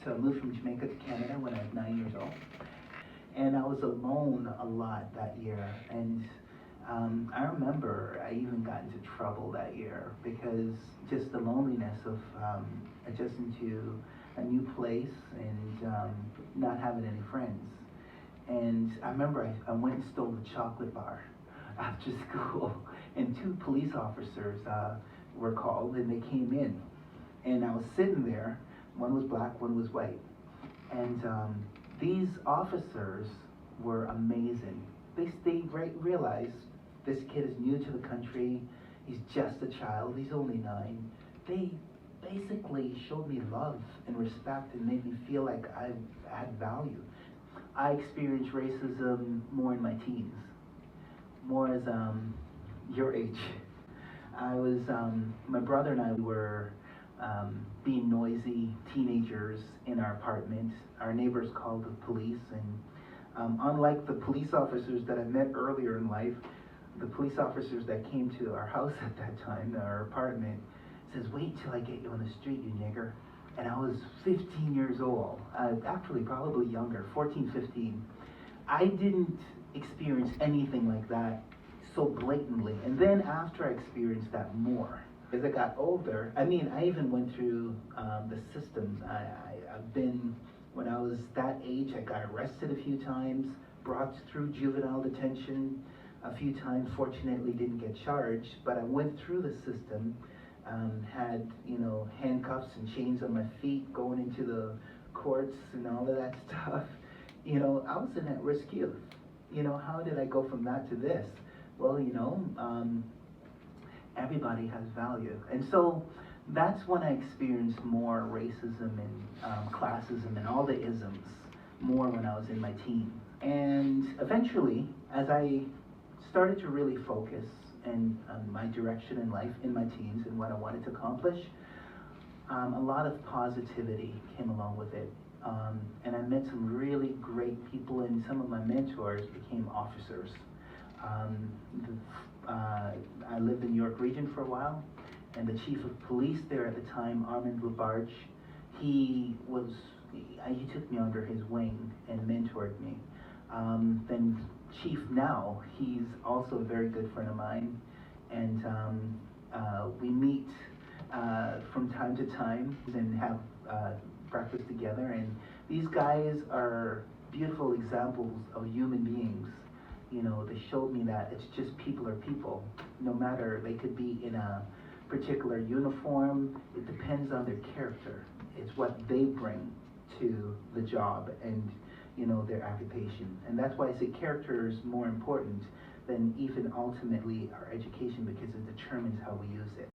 So I moved from Jamaica to Canada when I was 9 years old. And I was alone a lot that year. And I remember I even got into trouble that year because just the loneliness of adjusting to a new place and not having any friends. And I remember I went and stole the chocolate bar after school, and two police officers were called, and they came in, and I was sitting there. One was black, one was white, and these officers were amazing. They realized this kid is new to the country. He's just a child. He's only 9. They basically showed me love and respect and made me feel like I had value. I experienced racism more in my teens, more as your age. I was, my brother and I were being noisy teenagers in our apartment. Our neighbors called the police, and unlike the police officers that I met earlier in life, the police officers that came to our house at that time, our apartment, says, "Wait till I get you on the street, you nigger." And I was 15 years old, actually probably younger, 14, 15. I didn't experience anything like that so blatantly. And then after I experienced that more, as I got older, I mean, I even went through the system. I've been, when I was that age, I got arrested a few times, brought through juvenile detention a few times, fortunately didn't get charged, but I went through the system. Had, handcuffs and chains on my feet going into the courts and all of that stuff. I was an at-risk youth. How did I go from that to this? Well, everybody has value. And so that's when I experienced more racism and classism and all the isms more when I was in my teens. And eventually, as I started to really focus and my direction in life in my teens and what I wanted to accomplish, a lot of positivity came along with it. And I met some really great people, and some of my mentors became officers. I lived in New York region for a while, and the chief of police there at the time, Armand Labarge, he took me under his wing and mentored me. Then Chief now, he's also a very good friend of mine, and we meet from time to time and have breakfast together. And these guys are beautiful examples of human beings. They showed me that it's just people are people. No matter, they could be in a particular uniform, it depends on their character. It's what they bring to the job and their occupation. And that's why I say character is more important than even ultimately our education, because it determines how we use it.